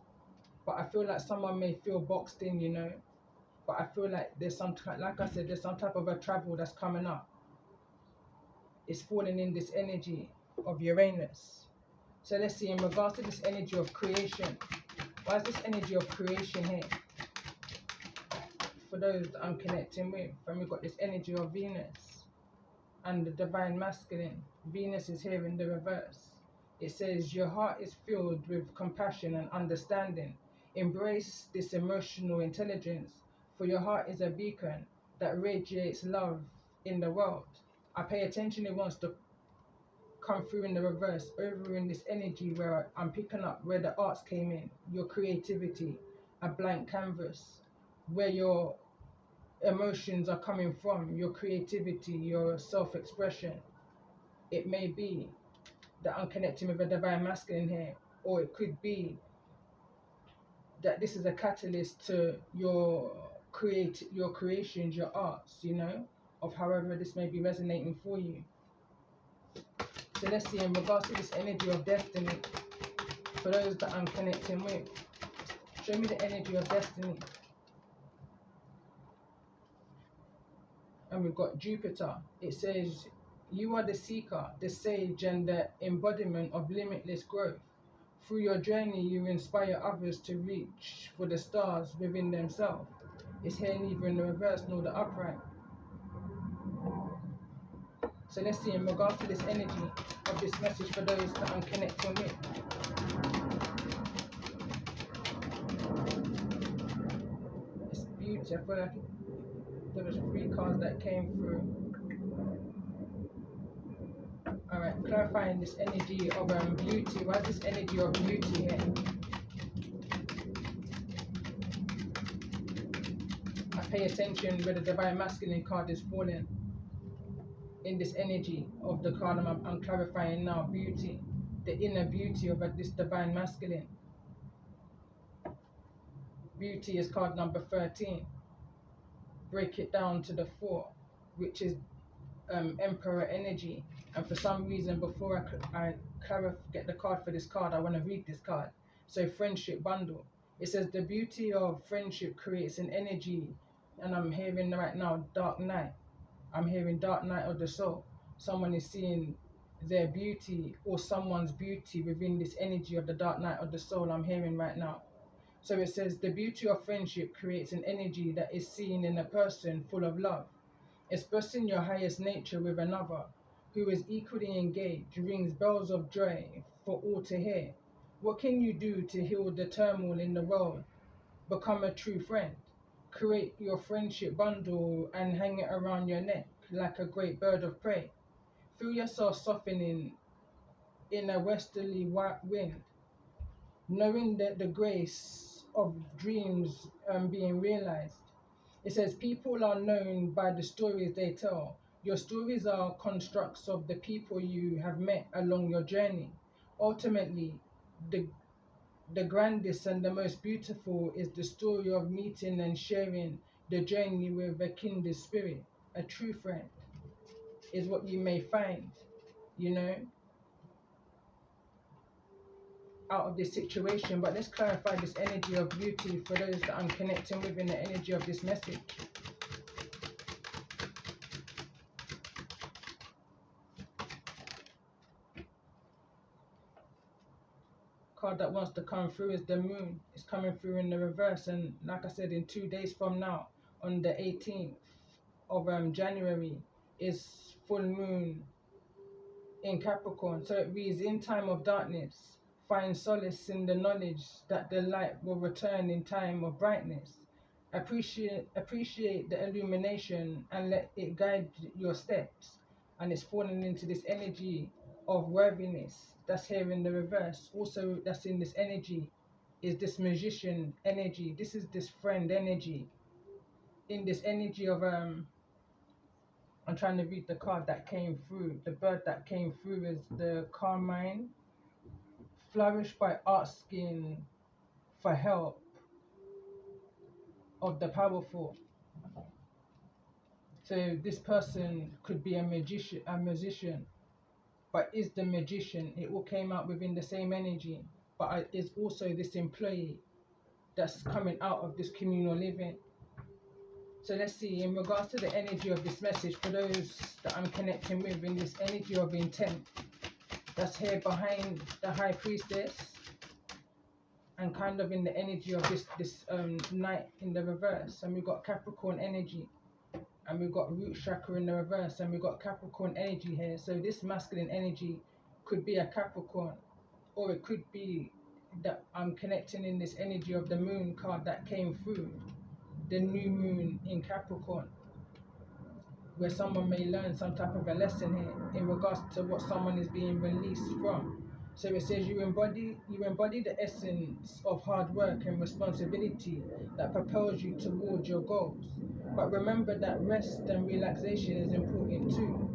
But I feel like someone may feel boxed in, you know. But I feel like there's some, like I said, there's some type of a travel that's coming up. It's falling in this energy of Uranus. So let's see, in regards to this energy of creation, why is this energy of creation here? For those that I'm connecting with, and we've got this energy of Venus and the divine masculine. Venus is here in the reverse. It says your heart is filled with compassion and understanding. Embrace this emotional intelligence, for your heart is a beacon that radiates love in the world. I pay attention, it wants to come through in the reverse, over in this energy where I'm picking up where the arts came in, your creativity, a blank canvas, where your emotions are coming from, your creativity, your self-expression. It may be that I'm connecting with a divine masculine here, or it could be that this is a catalyst to your creations, your arts, you know, of however this may be resonating for you. So let's see, in regards to this energy of destiny, for those that I'm connecting with, show me the energy of destiny. And we've got Jupiter. It says, you are the seeker, the sage, and the embodiment of limitless growth. Through your journey, you inspire others to reach for the stars within themselves. It's here neither in the reverse nor the upright. So let's see, in regards to this energy of this message for those that I'm connecting with. It's beauty. I feel like there was 3 cards that came through. Alright, clarifying this energy of beauty. Why is this energy of beauty here? I pay attention where the divine masculine card is falling in this energy of the card I'm clarifying now. Beauty, the inner beauty of this divine masculine. Beauty is card number 13. Break it down to the 4, which is Emperor energy. And for some reason, before I get the card for this card, I want to read this card. So friendship bundle. It says the beauty of friendship creates an energy, and I'm hearing right now dark night. I'm hearing dark night of the soul. Someone is seeing their beauty or someone's beauty within this energy of the dark night of the soul. I'm hearing right now. So it says the beauty of friendship creates an energy that is seen in a person full of love. Expressing your highest nature with another who is equally engaged rings bells of joy for all to hear. What can you do to heal the turmoil in the world? Become a true friend. Create your friendship bundle and hang it around your neck like a great bird of prey. Feel yourself softening in a westerly wind, knowing that the grace of dreams being realized. It says, people are known by the stories they tell. Your stories are constructs of the people you have met along your journey. Ultimately, the, the grandest and the most beautiful is the story of meeting and sharing the journey with a kindred spirit, a true friend. is what you may find, you know, out of this situation. But let's clarify this energy of beauty for those that I'm connecting with in the energy of this message. Card that wants to come through is the moon. It's coming through in the reverse, and like I said, in 2 days from now, on the 18th of January, is full moon in Capricorn. So it reads, in time of darkness, find solace in the knowledge that the light will return in time of brightness. Appreciate the illumination and let it guide your steps. And it's falling into this energy of worthiness that's here in the reverse. Also, that's in this energy is this magician energy. This is this friend energy. In this energy of I'm trying to read the card that came through. The bird that came through is the Carmine. Flourish by asking for help of the powerful. So this person could be a musician, but is the magician. It all came out within the same energy, but is also this employee that's coming out of this communal living. So let's see, in regards to the energy of this message, for those that I'm connecting with in this energy of intent, that's here behind the High Priestess, and kind of in the energy of this Knight in the reverse. And we've got Capricorn energy, and we've got root chakra in the reverse, and we've got Capricorn energy here. So this masculine energy could be a Capricorn, or it could be that I'm connecting in this energy of the moon card that came through, the new moon in Capricorn, where someone may learn some type of a lesson here in regards to what someone is being released from. So it says you embody the essence of hard work and responsibility that propels you towards your goals. But remember that rest and relaxation is important too.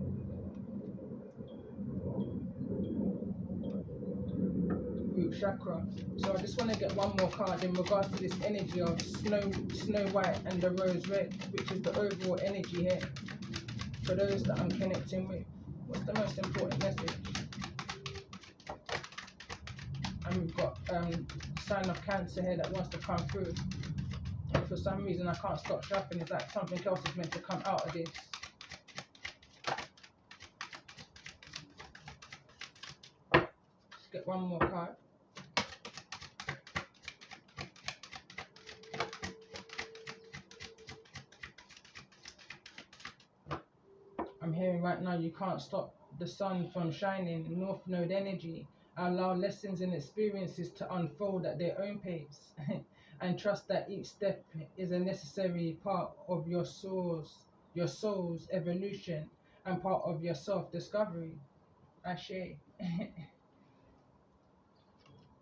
Root chakra. So I just want to get one more card in regards to this energy of Snow White and the Rose Red, which is the overall energy here. For those that I'm connecting with, what's the most important message? And we've got sign of Cancer here that wants to come through. And for some reason I can't stop shuffling. It's like something else is meant to come out of this. Let's get one more card. I'm hearing right now, you can't stop the sun from shining. North Node energy. Allow lessons and experiences to unfold at their own pace. And trust that each step is a necessary part of your soul's evolution, and part of your self-discovery. Ashe.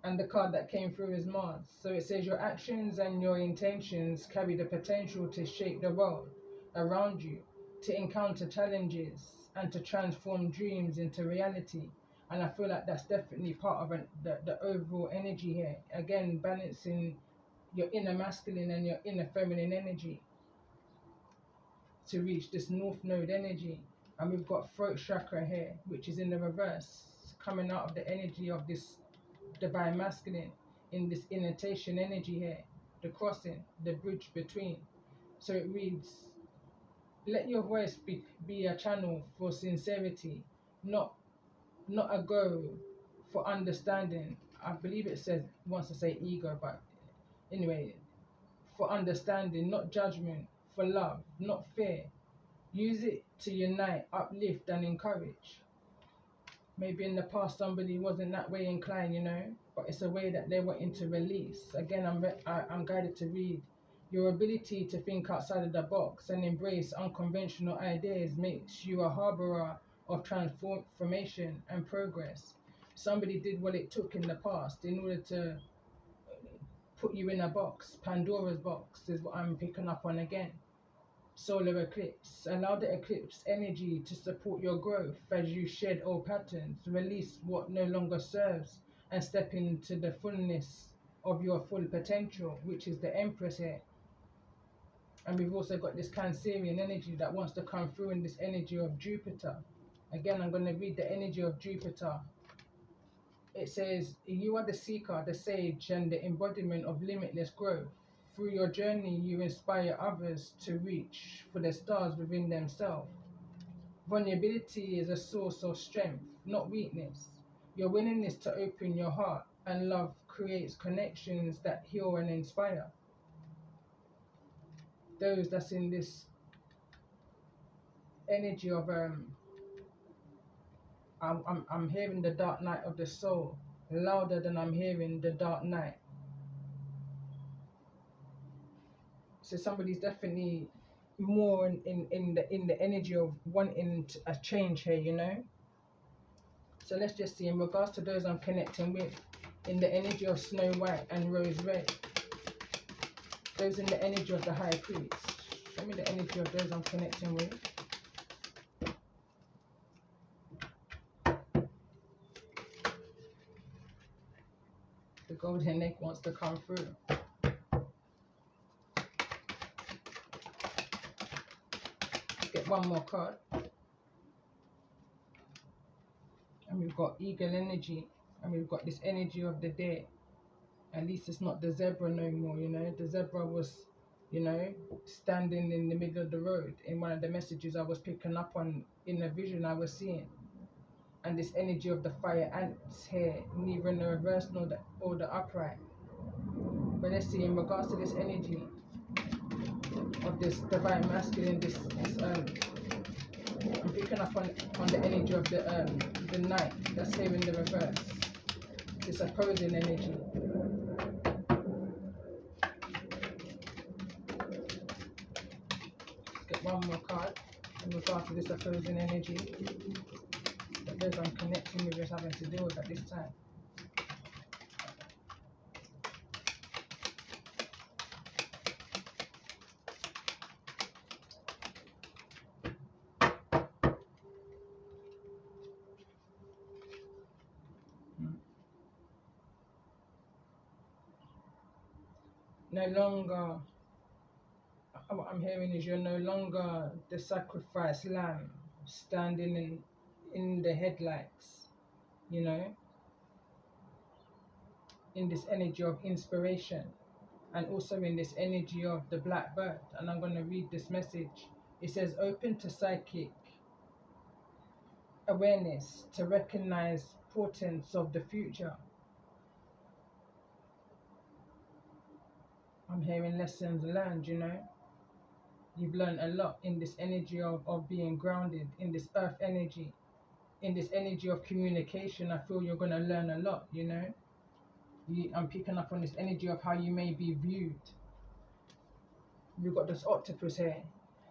And the card that came through is Mars. So it says your actions and your intentions carry the potential to shape the world around you, to encounter challenges, and to transform dreams into reality. And I feel like that's definitely part of the overall energy here. Again, balancing your inner masculine and your inner feminine energy to reach this North Node energy. And we've got throat chakra here, which is in the reverse, coming out of the energy of this divine masculine in this invitation energy here, the crossing, the bridge between. So it reads, let your voice be a channel for sincerity, not a go for understanding. I believe it says, wants to say ego, but anyway, for understanding, not judgment, for love, not fear. Use it to unite, uplift, and encourage. Maybe in the past somebody wasn't that way inclined, you know, but it's a way that they're wanting to release. Again, I'm guided to read. Your ability to think outside of the box and embrace unconventional ideas makes you a harborer of transformation and progress. Somebody did what it took in the past in order to put you in a box. Pandora's box is what I'm picking up on again. Solar eclipse. Allow the eclipse energy to support your growth as you shed old patterns, release what no longer serves, and step into the fullness of your full potential, which is the Empress here. And we've also got this Cancerian energy that wants to come through in this energy of Jupiter. Again, I'm going to read the energy of Jupiter. It says, you are the seeker, the sage, and the embodiment of limitless growth. Through your journey, you inspire others to reach for the stars within themselves. Vulnerability is a source of strength, not weakness. Your willingness to open your heart and love creates connections that heal and inspire. Those that's in this energy of I'm hearing the dark night of the soul louder than I'm hearing the dark night. So somebody's definitely more in the energy of wanting a change here, you know. So let's just see, in regards to those I'm connecting with, in the energy of Snow White and Rose Red, those in the energy of the High Priest. Show me the energy of those I'm connecting with. The golden egg wants to come through. Let's get one more card. And we've got eagle energy, and we've got this energy of the deer. At least it's not the zebra no more, you know. The zebra was, you know, standing in the middle of the road in one of the messages I was picking up on in a vision I was seeing. And this energy of the fire ants here, neither in the reverse or the upright. But let's see, in regards to this energy of this divine masculine, I'm picking up on the energy of the night that's here in the reverse. This opposing energy. Let's get one more card in regards to this opposing energy that those I'm connecting with is having to deal with at this time. No longer, what I'm hearing is you're no longer the sacrificed lamb standing in the headlights, you know, in this energy of inspiration, and also in this energy of the black bird. And I'm going to read this message. It says, open to psychic awareness to recognize portents of the future. I'm hearing lessons learned, you know. You've learned a lot in this energy of being grounded, in this earth energy, in this energy of communication. I feel you're going to learn a lot, you know. I'm picking up on this energy of how you may be viewed. We've got this octopus here.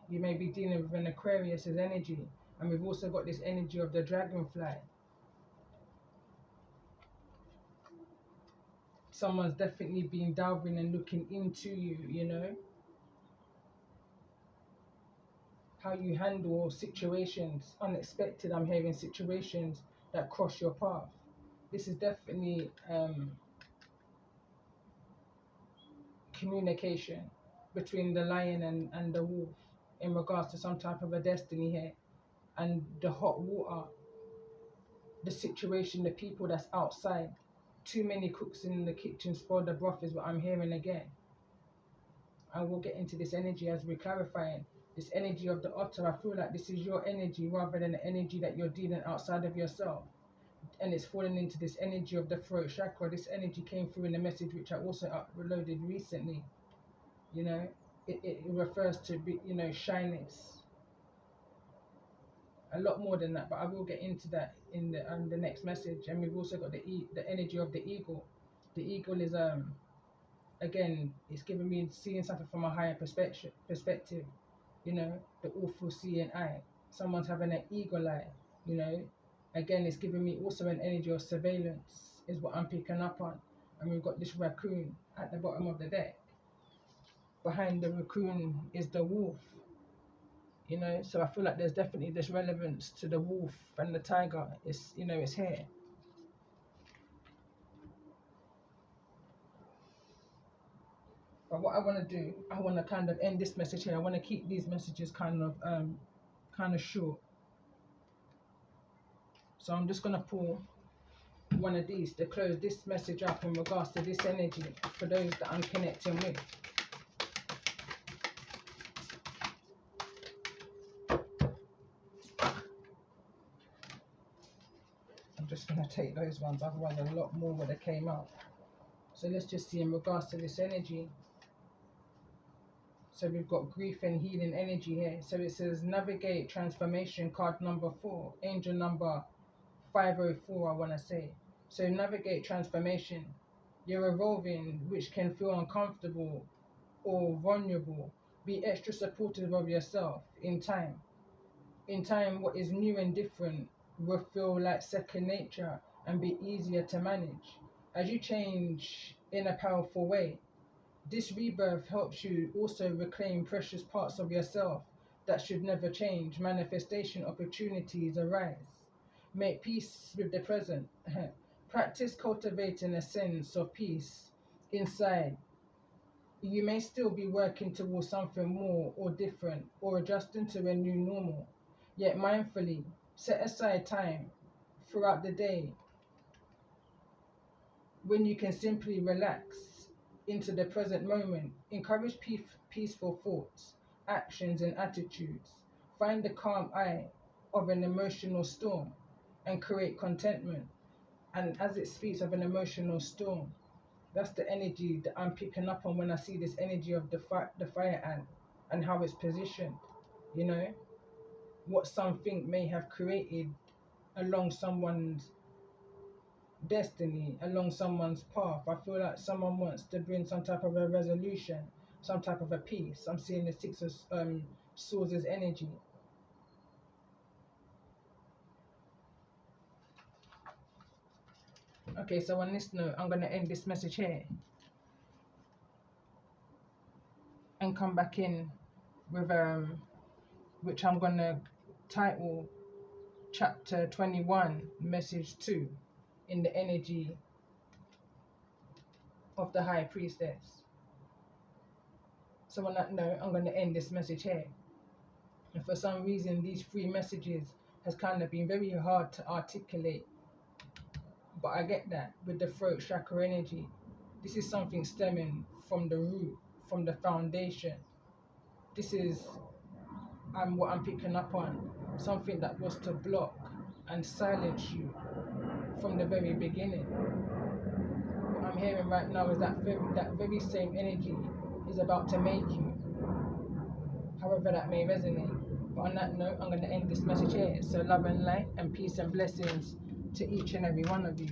You may be dealing with an Aquarius's energy. And we've also got this energy of the dragonfly. Someone's definitely been delving and looking into you, you know. How you handle situations, unexpected, I'm hearing situations that cross your path. This is definitely communication between the lion and the wolf in regards to some type of a destiny here. And the hot water, the situation, the people that's outside. Too many cooks in the kitchen spoil the broth is what I'm hearing again. I will get into this energy as we're clarifying. This energy of the otter, I feel like this is your energy rather than the energy that you're dealing outside of yourself. And it's falling into this energy of the throat chakra. This energy came through in the message which I also uploaded recently. You know, it refers to, you know, shyness. A lot more than that, but I will get into that in the next message. And we've also got the energy of the eagle. The eagle is again, it's giving me seeing something from a higher perspective. You know, the awful seeing eye. Someone's having an eagle eye. You know, again, it's giving me also an energy of surveillance is what I'm picking up on. And we've got this raccoon at the bottom of the deck. Behind the raccoon is the wolf. You know, so I feel like there's definitely this relevance to the wolf and the tiger. It's, you know, it's here. But what I want to do, I want to kind of end this message here. I want to keep these messages kind of short. So I'm just gonna pull one of these to close this message up in regards to this energy for those that I'm connecting with. I'm just gonna take those ones, otherwise a lot more would have came out. So let's just see in regards to this energy. So we've got grief and healing energy here. So it says navigate transformation, card number 4, angel number 504, I want to say. So navigate transformation. You're evolving, which can feel uncomfortable or vulnerable. Be extra supportive of yourself in time. In time, what is new and different will feel like second nature and be easier to manage. As you change in a powerful way, this rebirth helps you also reclaim precious parts of yourself that should never change. Manifestation opportunities arise. Make peace with the present. Practice cultivating a sense of peace inside. You may still be working towards something more or different or adjusting to a new normal. Yet mindfully set aside time throughout the day when you can simply relax into the present moment. Encourage peaceful thoughts, actions, and attitudes. Find the calm eye of an emotional storm and create contentment. And as it speaks of an emotional storm, that's the energy that I'm picking up on when I see this energy of the fire ant and how it's positioned. You know, what something may have created along someone's destiny, along someone's path. I feel like someone wants to bring some type of a resolution, some type of a peace. I'm seeing the Six of Swords as energy. Okay, so on this note, I'm going to end this message here and come back in with which I'm going to title Chapter 21, Message 2, in the energy of the High Priestess. So on that note, I'm going to end this message here. And for some reason, these 3 messages has kind of been very hard to articulate. But I get that with the throat chakra energy. This is something stemming from the root, from the foundation. This is what I'm picking up on. Something that was to block and silence you from the very beginning. What I'm hearing right now is that very same energy is about to make you, however that may resonate. But on that note, I'm going to end this message here. So love and light and peace and blessings to each and every one of you.